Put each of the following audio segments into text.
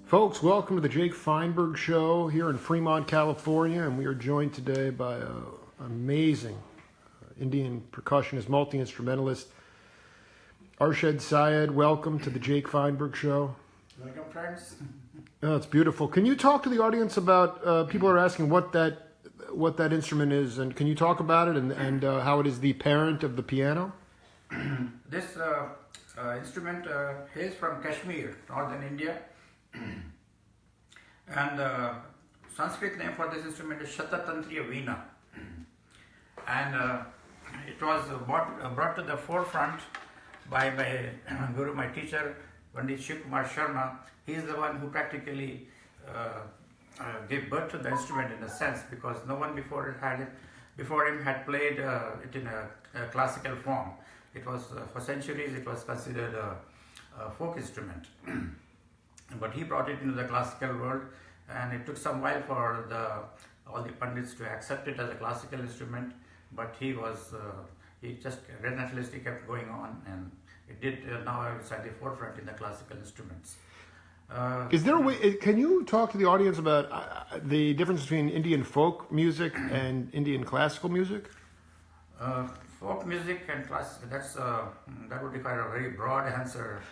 Folks, welcome to the Jake Feinberg Show here in Fremont, California, and we are joined today by an amazing Indian percussionist, multi-instrumentalist, Arshad Syed. Welcome to the Jake Feinberg Show. Welcome, friends. Oh, it's beautiful. Can you talk to the audience about, people are asking what that instrument is, and can you talk about it and how it is the parent of the piano? This instrument hails from Kashmir, northern India. And Sanskrit name for this instrument is Shatatantriya Veena. And it was brought to the forefront by my guru, my teacher, Pandit Shiv Kumar Sharma. He is the one who practically gave birth to the instrument in a sense, because no one before him had played it in a classical form. It was for centuries it was considered a folk instrument. But he brought it into the classical world, and it took some while for all the pundits to accept it as a classical instrument. But he just relentlessly kept going on, and it did. Now it's at the forefront in the classical instruments. Is there a way? Can you talk to the audience about the difference between Indian folk music and Indian classical music? Folk music and classical. That would require a very broad answer.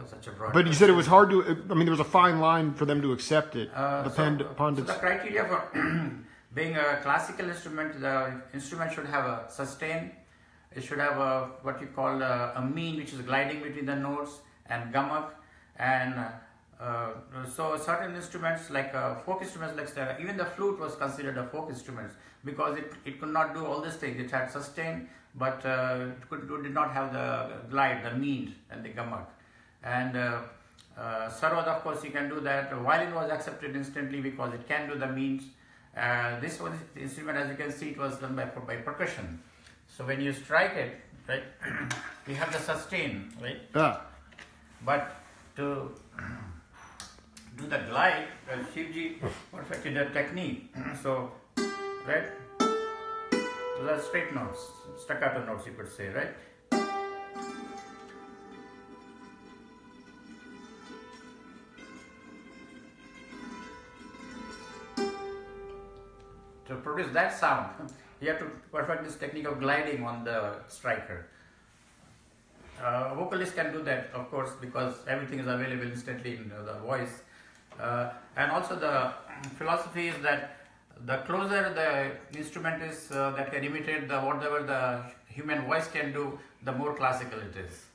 Such a broad But you said it was hard to. I mean, there was a fine line for them to accept it. So the criteria for being a classical instrument, the instrument should have a sustain. It should have what you call a mean, which is gliding between the notes, and gamak. And so certain instruments, like folk instruments, like even the flute was considered a folk instrument because it could not do all these things. It had sustain, but it did not have the glide, the mean, and the gamak. And sarod, of course, you can do that. Violin was accepted instantly because it can do the means. This was the instrument, as you can see, it was done by percussion. So when you strike it, right, you have the sustain, right? But to do the glide, Shivji perfected the technique. So, right, those are straight notes, staccato notes, you could say, right? To produce that sound, you have to perfect this technique of gliding on the striker. A vocalist can do that, of course, because everything is available instantly in the voice. And also the philosophy is that the closer the instrument is that can imitate whatever the human voice can do, the more classical it is.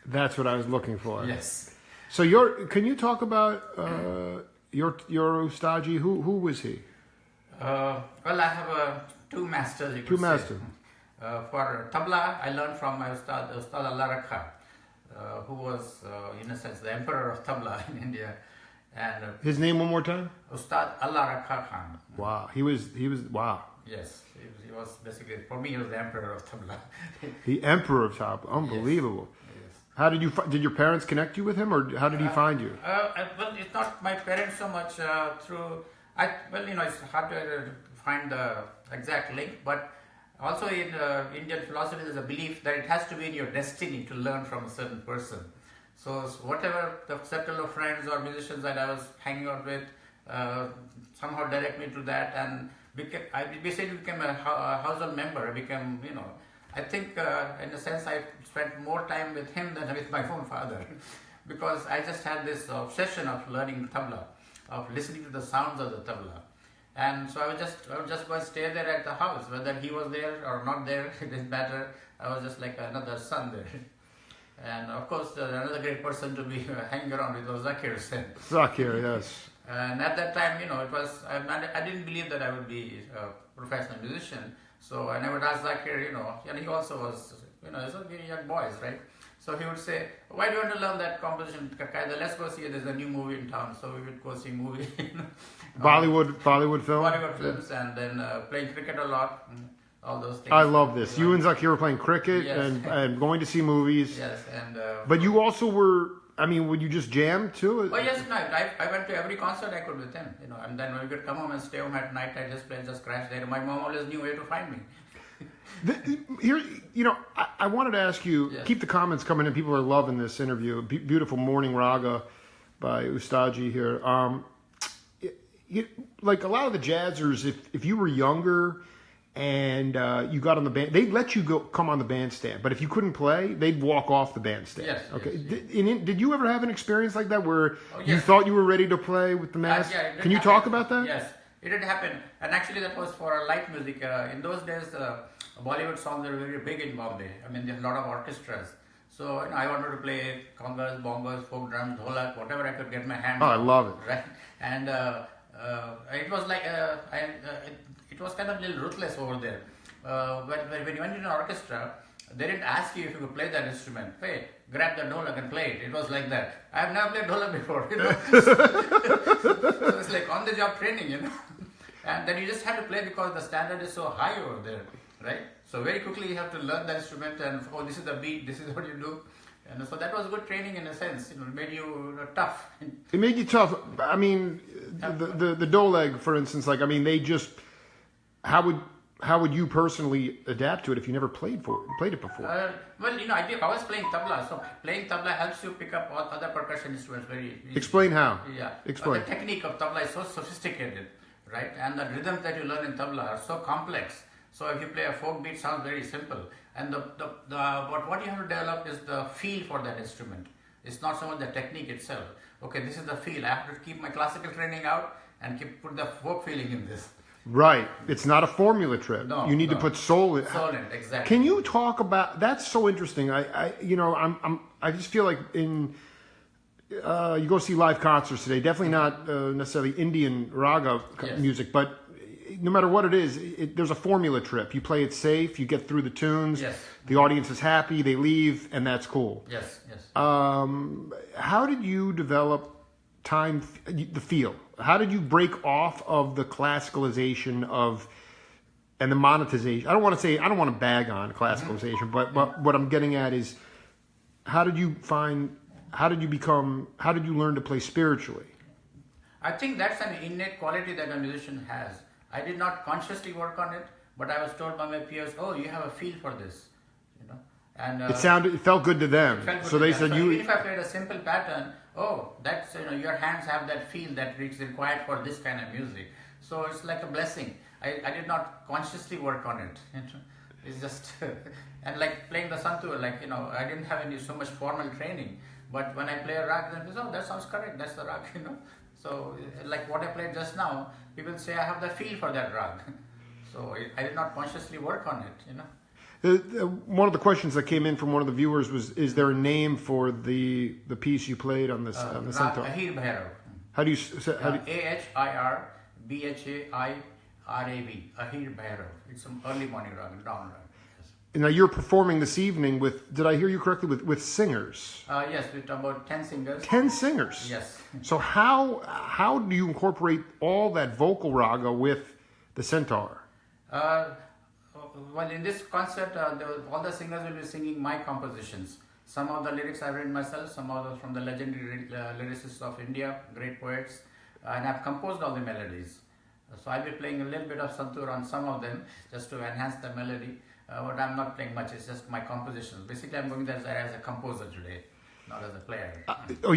That's what I was looking for. Yes. So can you talk about your Ustaji? Who was he? Well, I have two masters. Two masters. For tabla, I learned from my Ustad Alla Rakha, who was, in a sense, the emperor of tabla in India. And his name one more time? Ustad Alla Rakha Khan. Wow, he was wow. Yes, he was basically, for me, he was the emperor of tabla. The emperor of tabla, unbelievable. Yes. How did your parents connect you with him, or how did he find you? Well, it's not my parents so much through. It's hard to find the exact link, but also in Indian philosophy, there's a belief that it has to be in your destiny to learn from a certain person. So whatever the circle of friends or musicians that I was hanging out with somehow direct me to that, and I basically became a household member. I became, I think in a sense I spent more time with him than with my own father, because I just had this obsession of learning tabla, of listening to the sounds of the tabla. And so I would just go and stay there at the house, whether he was there or not there, it didn't matter. I was just like another son there. And of course, another great person to be hanging around with was Zakir Hussain. Zakir, yes. And at that time, it was, I didn't believe that I would be a professional musician. So I would ask Zakir, and he also was, he's a very young boys, right? So he would say, why do you want to learn that composition, Kakaida? Let's go see it. There's a new movie in town. So we would go see movie. Bollywood film? Bollywood films, and then playing cricket a lot, all those things. I love this. You and Zakir were playing cricket and going to see movies. Yes, and... but you also were, would you just jam too? Oh yes, no, I went to every concert I could with him, and then when we could come home and stay home at night, I just crashed there. My mom always knew where to find me. Here, I wanted to ask you, keep the comments coming in. People are loving this interview. Beautiful morning raga by Ustaji here. Like a lot of the jazzers, if you were younger and you got on the band, they'd let you come on the bandstand. But if you couldn't play, they'd walk off the bandstand. Yes. Okay. Yes. Did you ever have an experience like that where yes. you thought you were ready to play with the mask? Yeah, Can you talk about that? Yes, it did happen. And actually that was for light music. In those days, Bollywood songs were very big in Bombay. I mean, there's a lot of orchestras. So I wanted to play congas, bongos, folk drums, dholak, whatever I could get my hands on. I love it. Right? And it was like, it was kind of a little ruthless over there. When you went in an orchestra, they didn't ask you if you could play that instrument. Hey, grab the dholak and play it. It was like that. I have never played dholak before, you know. So it's like on the job training, you know. And then you just have to play because the standard is so high over there, right? So very quickly you have to learn the instrument and this is the beat, this is what you do. And so that was good training in a sense, you know, it made you tough. It made you tough. I mean, the dholag, for instance, like, I mean, they just, how would you personally adapt to it if you never played it before? Well, you know, I was playing tabla, so playing tabla helps you pick up all other percussion instruments very easily. Explain how. Yeah. Explain. The technique of tabla is so sophisticated, right? And the rhythms that you learn in tabla are so complex. So if you play a folk beat, sounds very simple. And what you have to develop is the feel for that instrument. It's not so much the technique itself. Okay, this is the feel. I have to keep my classical training out and put the folk feeling in this. Right. It's not a formula trip. No, you need to put soul in. Soul in, exactly. Can you talk about? That's so interesting. I just feel like you go see live concerts today. Definitely not necessarily Indian raga music, but no matter what it is, there's a formula trip. You play it safe. You get through the tunes. Yes. The audience is happy. They leave, and that's cool. Yes. Yes. How did you develop the feel? How did you break off of the classicalization and the monetization? I don't want to bag on classicalization, but what I'm getting at is, how did you learn to play spiritually? I think that's an innate quality that a musician has. I did not consciously work on it, but I was told by my peers, "Oh, you have a feel for this," you know. And it felt good to them. So they said even if I played a simple pattern, oh, that's your hands have that feel that is required for this kind of music. So it's like a blessing. I did not consciously work on it. It's just and like playing the santur, I didn't have so much formal training. But when I play a rag, then that sounds correct. That's the rag, So like what I played just now, people say I have the feel for that rag. So I did not consciously work on it, One of the questions that came in from one of the viewers was, is there a name for the piece you played on the centaur? Ahir Bhairav. How do you say? Ahir Bhairav. Ahir Bhairav. It's some early morning rag, dawn rag. Now you're performing this evening with, did I hear you correctly, with singers? Yes, with about 10 singers. 10 singers? Yes. So how do you incorporate all that vocal raga with the centaur? Well, in this concert, all the singers will be singing my compositions. Some of the lyrics I've written myself, some of them from the legendary lyricists of India, great poets, and I've composed all the melodies. So I'll be playing a little bit of santur on some of them, just to enhance the melody. But I'm not playing much, it's just my compositions. Basically, I'm going there as a composer today, not as a player.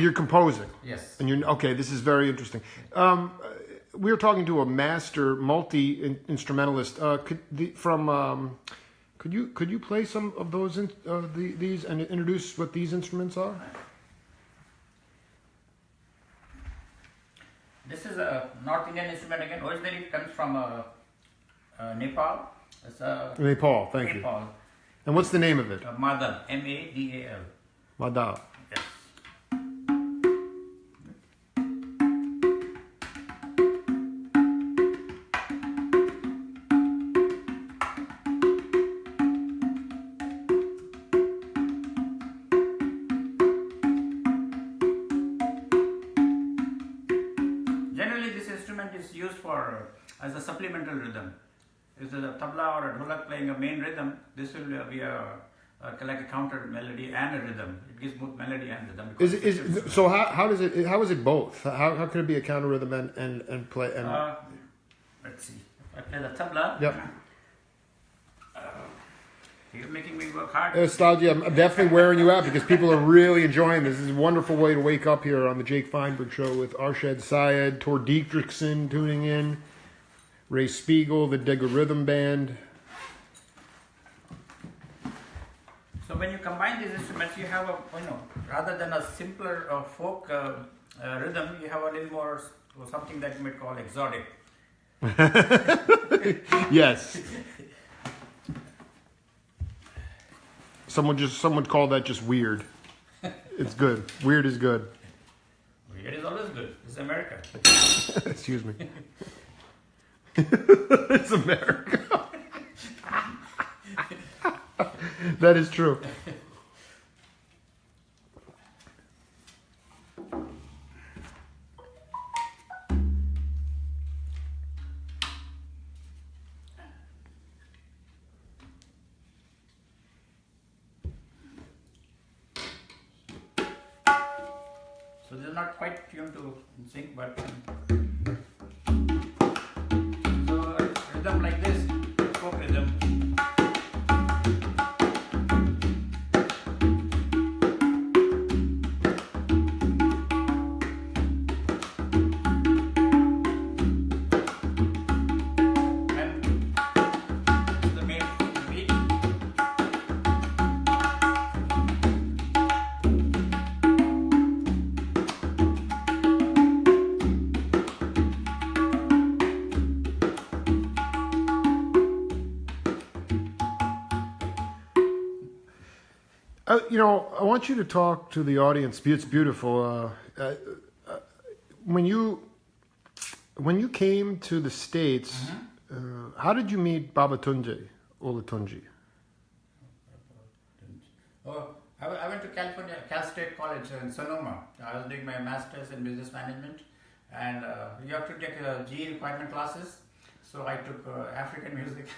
You're composing? Yes. And okay, this is very interesting. We were talking to a master multi-instrumentalist. Could you play some of those these and introduce what these instruments are? This is a North Indian instrument again. Originally it comes from Nepal. It's Nepal, thank you. And what's the name of it? Madal, M-A-D-A-L. Madal. Yes. Generally, this instrument is used as a supplemental rhythm. If there's a tabla or a dholak playing a main rhythm, this will be like a counter melody and a rhythm. It gives both melody and rhythm. So how is it both? How could it be a counter rhythm and play? Let's see. If I play the tabla. Yep. You're making me work hard. Nostalgia, I'm definitely wearing you out because people are really enjoying this. This is a wonderful way to wake up here on the Jake Feinberg Show with Arshad, Syed, Tor Dietrichson tuning in, Ray Spiegel, the Digger Rhythm Band. So when you combine these instruments, you have rather than a simpler folk rhythm, you have a little more something that you might call exotic. Yes. Someone called that just weird. It's good. Weird is good. Weird is always good. It's America. Excuse me. It's America. That is true. So they're not quite tuned to sync, but so rhythm like this, folk rhythm. I want you to talk to the audience. It's beautiful. When you came to the States, how did you meet Babatunde Olatunji? Oh, I went to California, Cal State College in Sonoma. I was doing my master's in business management, and you have to take GE requirement classes. So I took African music.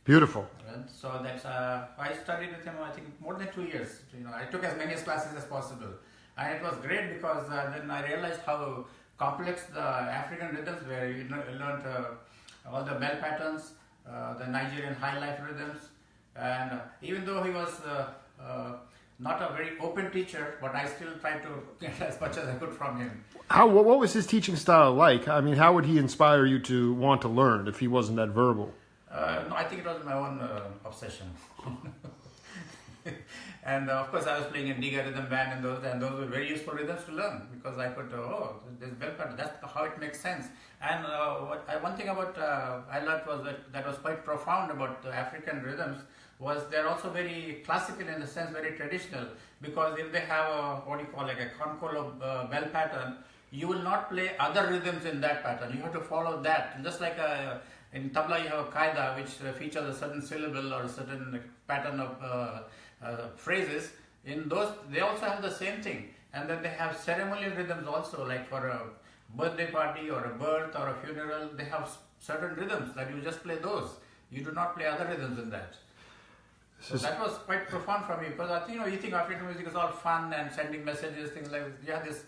Beautiful. And so that's I studied with him. I think more than 2 years. I took as many classes as possible, and it was great because then I realized how complex the African rhythms were. You learned all the bell patterns, the Nigerian high life rhythms, and even though he was not a very open teacher, but I still tried to get as much as I could from him. What was his teaching style like? I mean, how would he inspire you to want to learn if he wasn't that verbal? No, I think it was my own obsession. And of course, I was playing in Digger Rhythm Band, and those were very useful rhythms to learn because I could, this bell pattern, that's how it makes sense. And one thing about I learned was that was quite profound about the African rhythms was they're also very classical in the sense, very traditional, because if they have what you call like a concolo bell pattern, you will not play other rhythms in that pattern. You have to follow that, just like in tabla you have a qaida which features a certain syllable or a certain pattern of phrases. In those, they also have the same thing, and then they have ceremonial rhythms also, like for a birthday party or a birth or a funeral. They have certain rhythms that you just play those. You do not play other rhythms in that. So that was quite profound for me because I think you think African music is all fun and sending messages, things like this.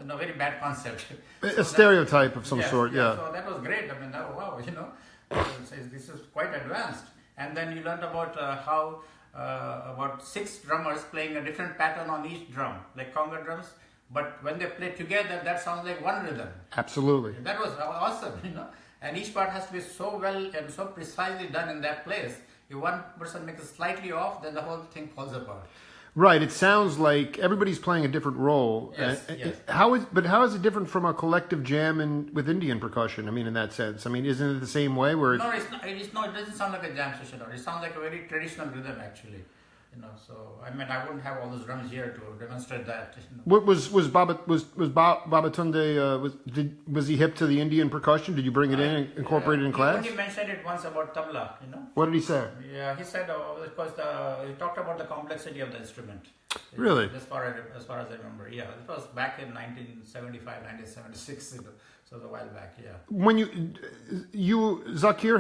Very bad concept. A stereotype of some sort, yeah. So that was great. I mean, wow, this is quite advanced. And then you learned about how about 6 drummers playing a different pattern on each drum, like conga drums. But when they play together, that sounds like one rhythm. Absolutely. That was awesome, And each part has to be so well and so precisely done in that place. If one person makes it slightly off, then the whole thing falls apart. Right. It sounds like everybody's playing a different role. Yes. How is it different from a collective jam with Indian percussion? I mean, in that sense. I mean, isn't it the same way? Where No, it's not. It doesn't sound like a jam session. It sounds like a very traditional rhythm, actually. So I mean, I wouldn't have all those drums here to demonstrate that. What was Babatunde? Was he hip to the Indian percussion? Did you bring it in and incorporate it in class? He only mentioned it once about tabla. What did he say? Yeah, he said because he talked about the complexity of the instrument. Really? As far as I remember, yeah, it was back in 1975, 1976. So a while back, yeah. When you Zakir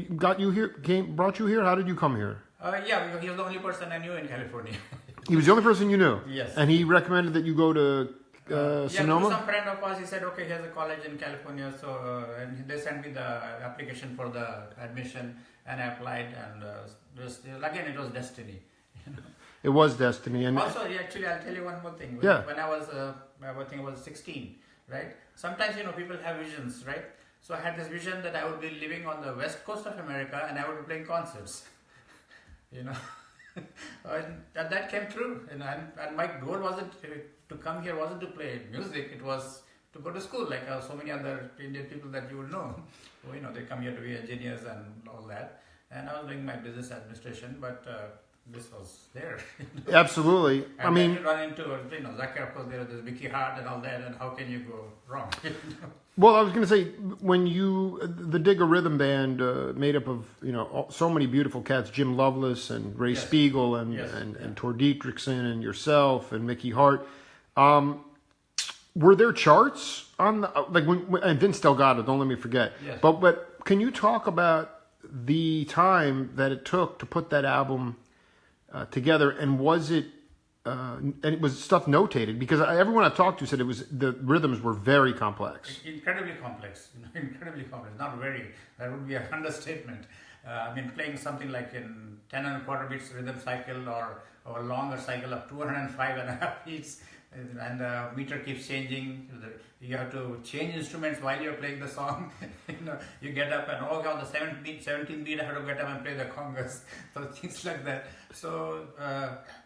brought you here. How did you come here? Yeah, he was the only person I knew in California. He was the only person you knew? Yes. And he recommended that you go to Sonoma? Yeah, some friend of ours, he said, okay, he has a college in California, so and they sent me the application for the admission, and I applied, and again it was destiny. It was destiny, and Also, actually, I'll tell you one more thing. Yeah. When I was, I think I was 16, right? Sometimes, people have visions, right? So I had this vision that I would be living on the west coast of America and I would be playing concerts, you know. And that came true, and my goal wasn't to come here, wasn't to play music, it was to go to school, like so many other Indian people that you would know. So, they come here to be engineers and all that. And I was doing my business administration, but this was there. absolutely. And I mean, then you run into, Zakir, of course, there's Vicky Hart and all that, and how can you go wrong? well, I was going to say, when the Digger Rhythm Band, made up of so many beautiful cats, Jim Lovelace and Ray Yes. Spiegel and Yes. and Tor Dietrichson and yourself and Mickey Hart, were there charts on and Vince Delgado? Don't let me forget. Yes. But can you talk about the time that it took to put that album together, and was it? And it was stuff notated, because everyone I've talked to said the rhythms were very complex. Incredibly complex, incredibly complex, not very, that would be an understatement. Playing something like in 10 and a quarter beats rhythm cycle, or a longer cycle of 205 and a half beats, and the meter keeps changing. You have to change instruments while you're playing the song. You get up and on the 17th beat I have to get up and play the congas. So things like that. So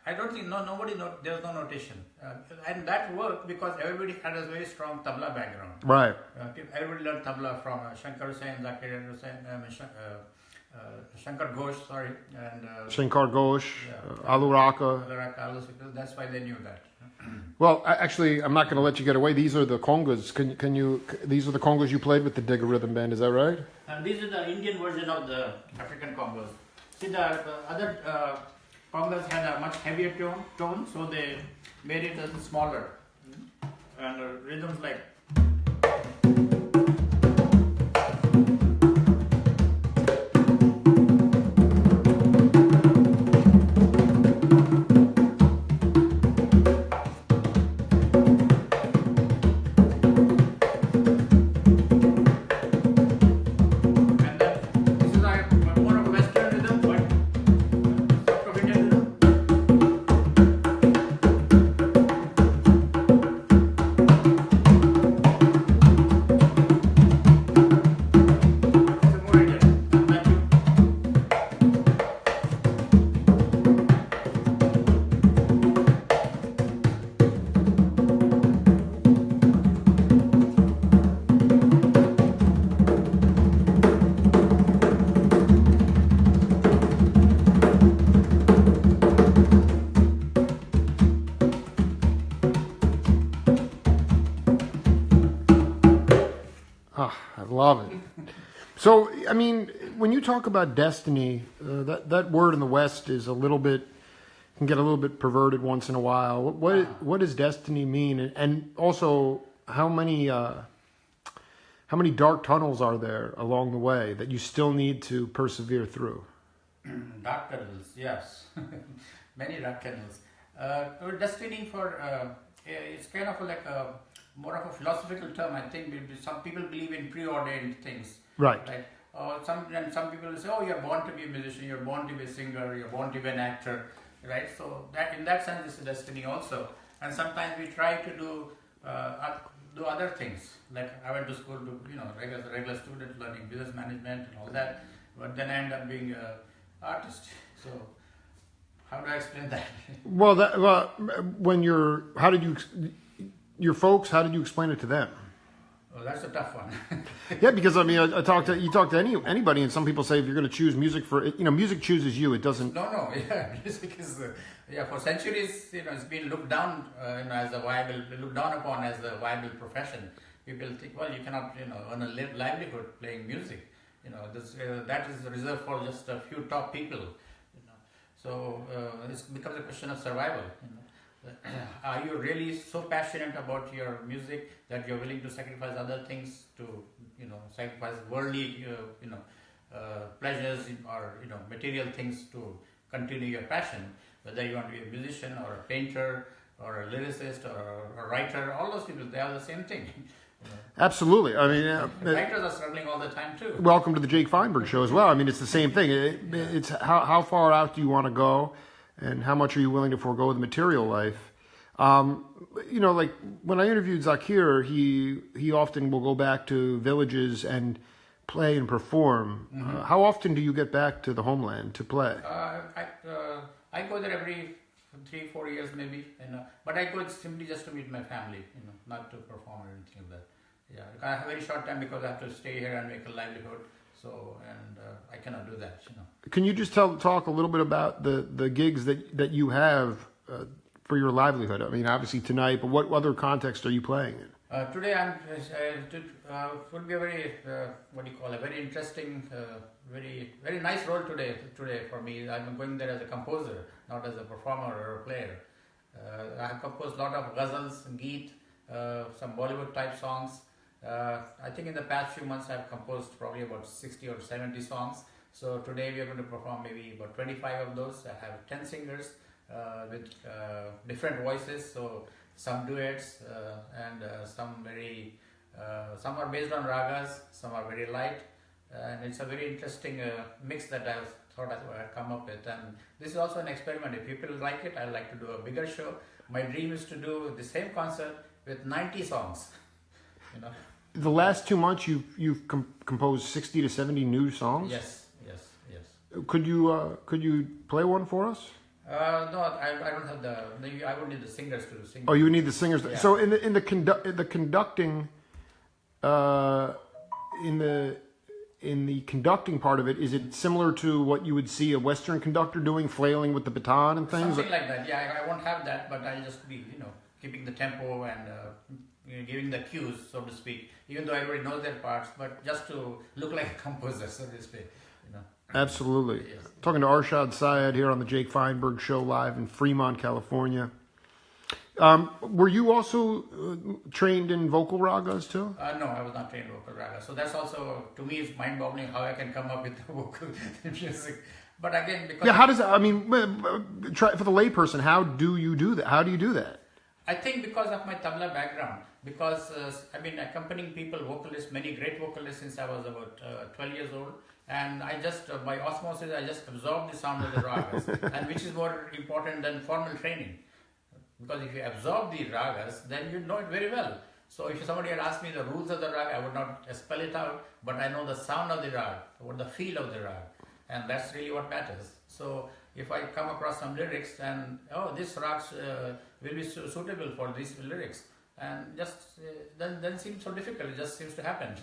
I don't think there's no notation, and that worked because everybody had a very strong tabla background. Right. Everybody learned tabla from Shankar Hussain, Zakir Hussain, Shankar Ghosh, sorry, and Shankar Ghosh, yeah. Alla Rakha. Alla Rakha, that's why they knew that. Well, actually, I'm not going to let you get away. These are the congas. These are the congas you played with the Digger Rhythm Band. Is that right? And this is the Indian version of the African congas. See, the other congas had a much heavier tone, so they made it a little smaller. And rhythms like. I love it. So, I mean, when you talk about destiny, that word in the West is can get a little bit perverted once in a while. What does destiny mean? And also, how many dark tunnels are there along the way that you still need to persevere through? Dark tunnels, yes. Many dark tunnels. Destiny it's kind of like more of a philosophical term. I think some people believe in preordained things. Right. Some people will say, "Oh, you're born to be a musician. You're born to be a singer. You're born to be an actor." Right. So in that sense, it's a destiny also. And sometimes we try to do other things. Like I went to school to as a regular student learning business management and all that, but then I end up being an artist. So how do I explain that? Your folks, how did you explain it to them? Oh, that's a tough one. Yeah, because I mean, you talk to anybody, and some people say if you're going to choose music music chooses you. It doesn't. No. Yeah, music is for centuries. It's been looked down looked down upon as a viable profession. People think, well, you cannot earn a livelihood playing music. That is reserved for just a few top people. So it becomes a question of survival. Are you really so passionate about your music that you're willing to sacrifice other things to, sacrifice worldly, pleasures or material things to continue your passion? Whether you want to be a musician or a painter or a lyricist or a writer, all those people, they are the same thing. Absolutely. I mean, Writers are struggling all the time too. welcome to the Jake Feinberg show as well. I mean, it's the same thing. It's how far out do you want to go, and how much are you willing to forego the material life. Like when I interviewed Zakir, he often will go back to villages and play and perform. How often do you get back to the homeland to play? I go there every 3-4 years maybe, but I go simply just to meet my family, not to perform or anything like that. Yeah, I have a very short time because I have to stay here and make a livelihood. So, I cannot do that. Can you just talk a little bit about the gigs that you have for your livelihood? I mean, obviously tonight, but what other context are you playing in? Today would be a very a very interesting, very nice role today for me. I'm going there as a composer, not as a performer or a player. I have composed a lot of ghazals, geet, some Bollywood type songs. I think in the past few months I've composed probably about 60 or 70 songs. So today we are going to perform maybe about 25 of those. I have 10 singers with different voices. So some duets and some are based on ragas, some are very light. And it's a very interesting mix that I've thought I'd come up with. And this is also an experiment. If people like it, I'd like to do a bigger show. My dream is to do the same concert with 90 songs. The last 2 months, you've composed 60 to 70 new songs. Yes. Could you play one for us? No, I don't have I would need the singers to sing. Oh, you would need the singers. Yeah. So in the conducting, in the conducting part of it, is it similar to what you would see a Western conductor doing, flailing with the baton and things? Something like that. Yeah, I won't have that, but I'll just be keeping the tempo and giving the cues, so to speak. Even though everybody knows their parts, but just to look like a composer, so to speak. Absolutely. Yes. Talking to Arshad Syed here on the Jake Feinberg Show live in Fremont, California. Were you also trained in vocal ragas too? No, I was not trained in vocal raga. So that's also, to me, it's mind-boggling how I can come up with the vocal music. But again, because... Yeah, how does that, I mean, for the layperson, how do you do that? How do you do that? I think because of my tabla background, because I've been accompanying people, vocalists, many great vocalists since I was about 12 years old. And I just, by osmosis, I just absorb the sound of the ragas, and which is more important than formal training. Because if you absorb the ragas, then you know it very well. So if somebody had asked me the rules of the rag, I would not spell it out, but I know the sound of the rag, or the feel of the rag. And that's really what matters. So if I come across some lyrics and, this rag will be suitable for these lyrics, and just, then it seems so difficult, it just seems to happen.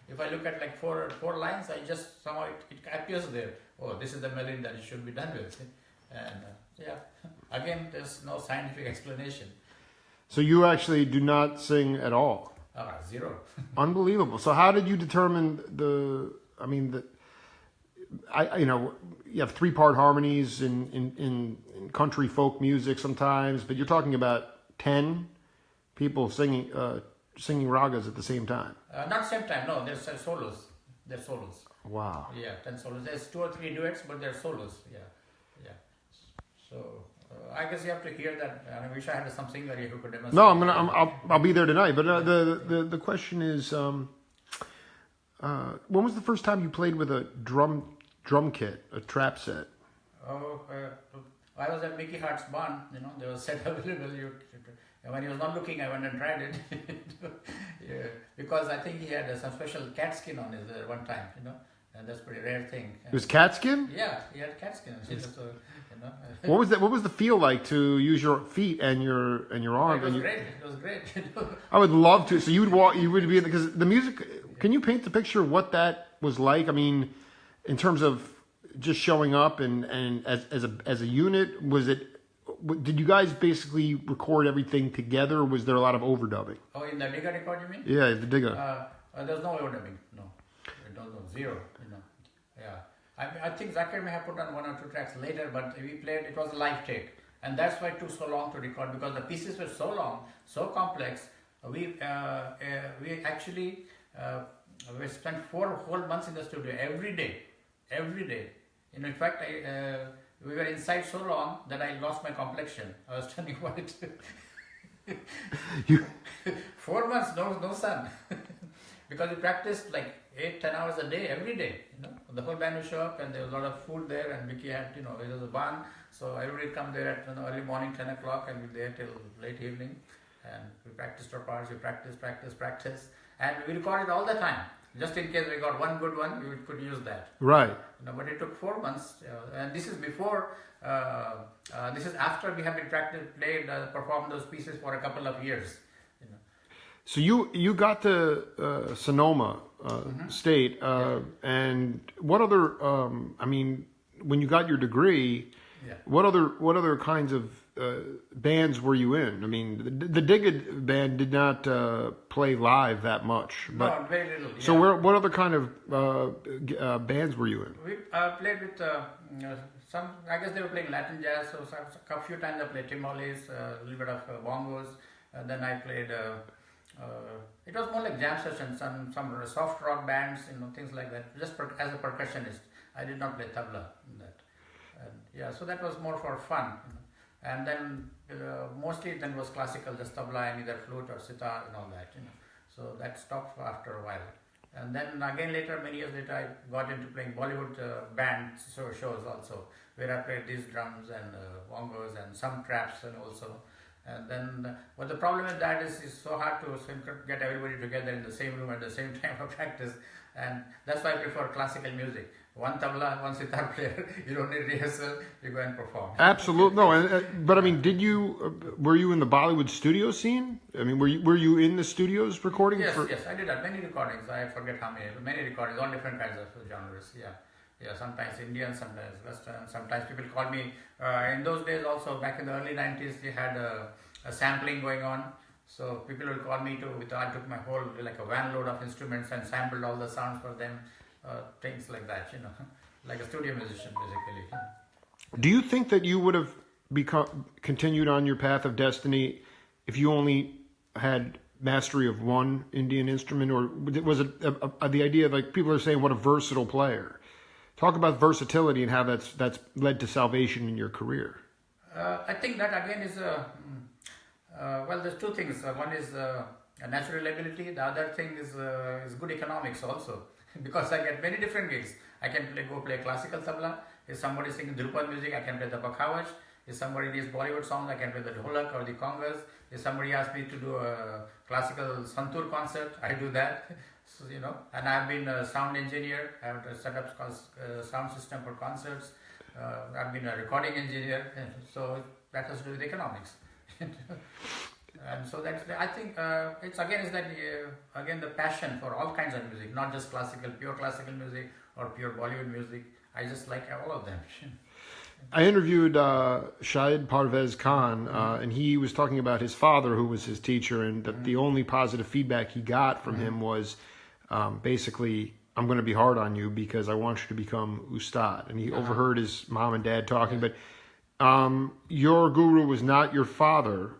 If I look at like four lines, I just somehow it appears there. Oh, this is the melody that it should be done with. And again, there's no scientific explanation. So you actually do not sing at all? Zero. Unbelievable. So how did you determine you have 3-part harmonies in country folk music sometimes, but you're talking about 10 people singing ragas at the same time. Not same time, no, there's solos. There's solos. Wow. Yeah, 10 solos. There's 2 or 3 duets, but they're solos. Yeah. So I guess you have to hear that. I wish I had some singer here who could demonstrate. No, I'll be there tonight. But the question is, when was the first time you played with a drum kit, a trap set? I was at Mickey Hart's barn. There was a set available. When he was not looking, I went and tried it. Yeah, because I think he had some special cat skin on his one time, and that's a pretty rare thing. It was cat skin? Yeah, he had cat skin. So, What was that? What was the feel like to use your feet and your arm? It was great. I would love to. So you would be, because the music. Can you paint the picture of what that was like? I mean, in terms of just showing up and as a unit, was it? Did you guys basically record everything together, or was there a lot of overdubbing? Oh, in the Digga record, you mean? Yeah, the Digga. There's no overdubbing. No, zero. Yeah. I think Zakir may have put on 1 or 2 tracks later, but we played. It was a live take, and that's why it took so long to record, because the pieces were so long, so complex. We actually we spent 4 whole months in the studio every day. In fact, we were inside so long that I lost my complexion. I was turning white. You 4 months, no sun. Because we practiced like 8-10 hours a day, every day. The whole band would show up and there was a lot of food there, and Vicky had, it was a barn. So everybody would come there at early morning, 10 o'clock, and we'd be there till late evening. And we practiced our parts, we practice. And we recorded all the time. Just in case we got one good one, we could use that. right. But it took 4 months, and this is before, this is after we have been performed those pieces for a couple of years. So you got to Sonoma State, and what other? I mean, when you got your degree, Yeah. what other kinds of bands were you in? I mean, the Digga band did not play live that much, but No, very little. so yeah. what other kind of bands were you in? We played with some, I guess they were playing Latin jazz, so a few times I played timoles, a little bit of bongos, then I played, it was more like jam sessions, some soft rock bands, things like that, just as a percussionist. I did not play tabla in that. And yeah, so that was more for fun. And then mostly then was classical, just tabla and either flute or sitar and all that. So that stopped after a while. And then again later, many years later, I got into playing Bollywood band shows also, where I played these drums and bongos and some traps and also. And then, but the problem with that is it's so hard to get everybody together in the same room at the same time for practice. And that's why I prefer classical music. One tabla, one sitar player, you don't need rehearsal, you go and perform. Absolutely no, but I mean, were you in the Bollywood studio scene? I mean, were you in the studios recording? Yes, I did many recordings. I forget how many recordings, all different kinds of genres. Yeah. Sometimes Indian, sometimes Western. Sometimes people call me. In those days, also back in the early '90s, they had a sampling going on. So people would call me I took my whole like a van load of instruments and sampled all the sounds for them. Things like that, like a studio musician basically. Do you think that you would have continued on your path of destiny if you only had mastery of one Indian instrument, or was it the idea like people are saying what a versatile player? Talk about versatility and how that's led to salvation in your career. I think that again is well, there's two things. One is a natural ability. The other thing is good economics also. Because I get many different gigs. I can go play classical tabla. If somebody is singing Drupad music, I can play the bakhawaj. If somebody needs Bollywood songs, I can play the dholak or the congas. If somebody asks me to do a classical santur concert, I do that. So, and I've been a sound engineer. I have set up sound system for concerts. I've been a recording engineer. So that has to do with economics. And so I think it's again the passion for all kinds of music, not just pure classical music or pure Bollywood music. I just like all of them. I interviewed Syed Parvez Khan, and he was talking about his father, who was his teacher, and that the only positive feedback he got from him was basically, I'm going to be hard on you because I want you to become ustad. And he overheard his mom and dad talking, but your guru was not your father,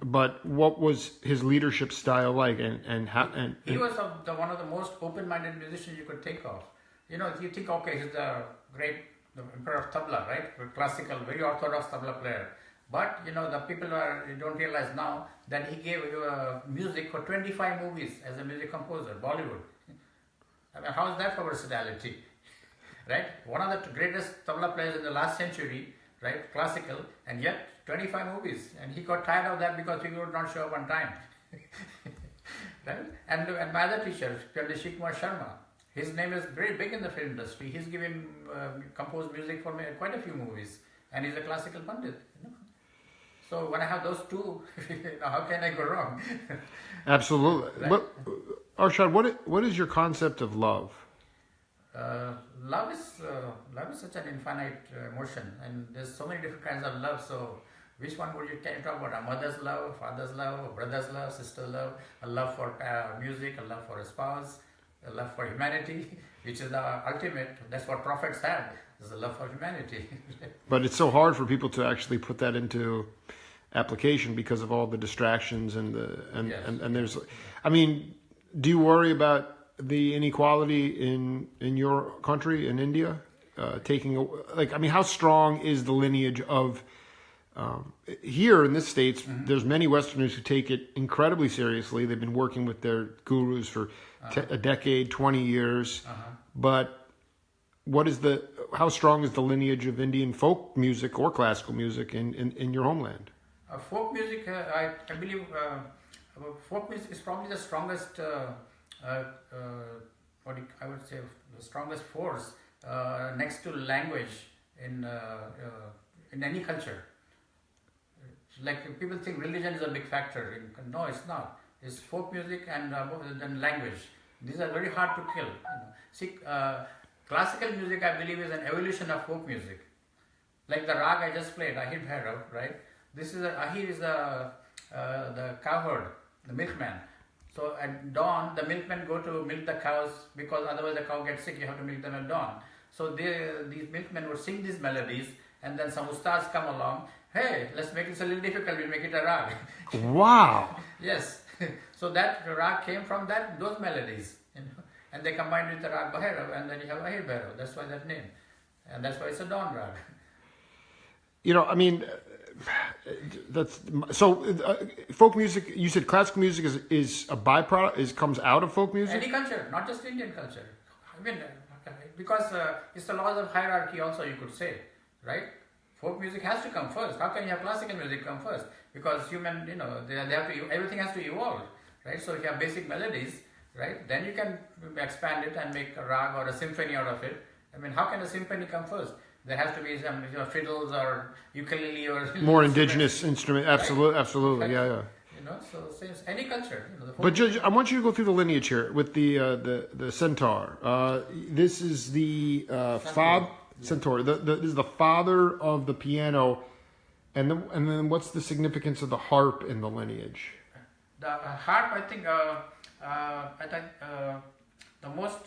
but what was his leadership style like, and how? And he was one of the most open-minded musicians you could think of. If you think, okay, he's the emperor of tabla, right? Classical, very orthodox tabla player. But the people don't realize now that he gave music for 25 movies as a music composer, Bollywood. I mean, how is that for versatility, right? One of the greatest tabla players in the last century. Right, classical, and yet 25 movies, and he got tired of that because people would not show up on time. Right, and my other teacher, Pandit Kumar Sharma, his name is very big in the film industry. He's given composed music for quite a few movies, and he's a classical pandit. So when I have those two, how can I go wrong? Absolutely. Right? But Arshad, what is your concept of love? Love is such an infinite emotion, and there's so many different kinds of love. So, which one can you talk about? A mother's love, a father's love, a brother's love, sister's love, a love for music, a love for a spouse, a love for humanity, which is the ultimate. That's what prophets had. There's a love for humanity. But it's so hard for people to actually put that into application because of all the distractions and there's. I mean, do you worry about the inequality in your country, in India, how strong is the lineage of Here in the States, there's many Westerners who take it incredibly seriously. They've been working with their gurus for a decade, 20 years. But how strong is the lineage of Indian folk music or classical music in your homeland? Folk music, I believe, folk music is probably the strongest, I would say, the strongest force next to language in any culture. Like people think religion is a big factor. No, it's not. It's folk music and then language. These are very hard to kill. See, classical music, I believe, is an evolution of folk music. Like the rag I just played, Ahir Bhairav, right? Ahir is the cowherd, the milkman. So at dawn, the milkmen go to milk the cows because otherwise the cow gets sick. You have to milk them at dawn. So these milkmen would sing these melodies, and then some ustads come along. Hey, let's make this a little difficult. We'll make it a rag. Wow. Yes. So that rag came from those melodies, and they combined with the rag Bhairav, and then you have Ahir Bhairav. That's why that name, and that's why it's a dawn rag. I mean, that's so. Folk music. You said classical music is a byproduct. Comes out of folk music. Any culture, not just Indian culture. I mean, because it's the laws of hierarchy. Also, you could say, right? Folk music has to come first. How can you have classical music come first? Because human, they have to. Everything has to evolve, right? So if you have basic melodies, right, then you can expand it and make a rag or a symphony out of it. I mean, how can a symphony come first? There has to be some fiddles or ukulele or more indigenous instrument. Absolutely, right? Absolutely, yeah. So same any culture. But Judge, I want you to go through the lineage here with the centaur. This is the centaur. This is the father of the piano, and then what's the significance of the harp in the lineage? The harp, I think, the most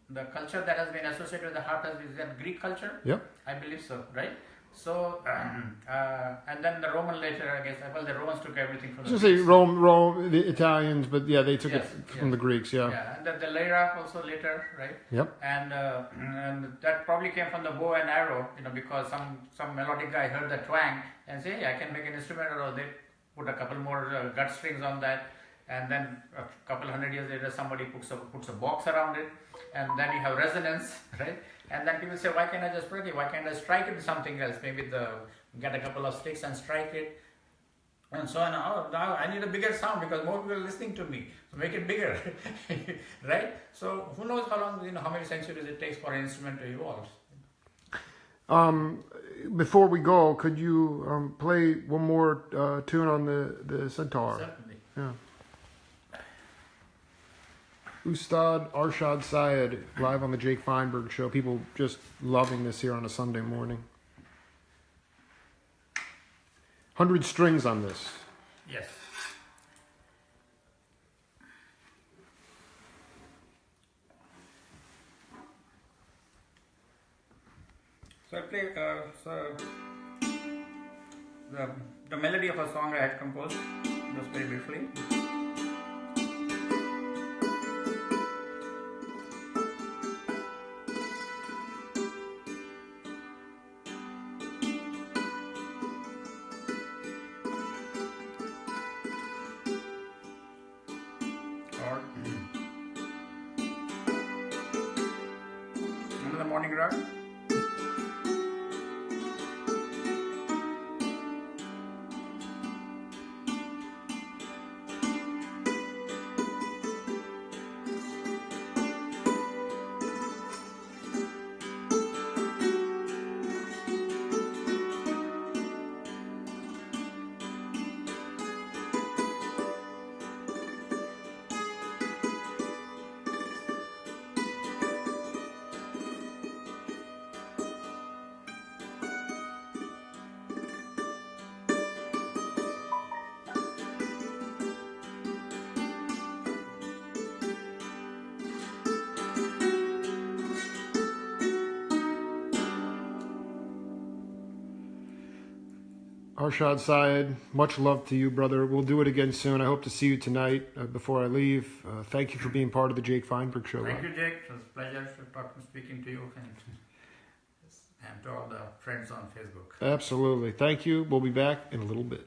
the culture that has been associated with the harp has been Greek culture. Yep. I believe so, right? So, and then the Roman later, I guess. Well, the Romans took everything from the Greeks. Say Rome, the Italians, but yeah, they took it from the Greeks, yeah. Yeah, and the lyra also later, right? Yep. And that probably came from the bow and arrow, because some melodic guy heard the twang and say, hey, I can make an instrument, or they put a couple more gut strings on that, and then a couple 100 years later, somebody puts a box around it, and then you have resonance, right? And then people say, why can't I just play it? Why can't I strike it with something else? Maybe get a couple of sticks and strike it. And so on. Oh, now I need a bigger sound because more people are listening to me. So make it bigger, right? So who knows how long, how many centuries it takes for an instrument to evolve. Before we go, could you play one more tune on the centaur? Certainly. Yeah. Ustad Arshad Syed, live on the Jake Feinberg Show. People just loving this here on a Sunday morning. 100 strings on this. Yes. So I play the melody of a song I had composed, just very briefly. Another morning rag. Arshad Syed, much love to you, brother. We'll do it again soon. I hope to see you tonight before I leave. Thank you for being part of the Jake Feinberg Show. Thank you, Jake. It was a pleasure speaking to you and to all the friends on Facebook. Absolutely. Thank you. We'll be back in a little bit.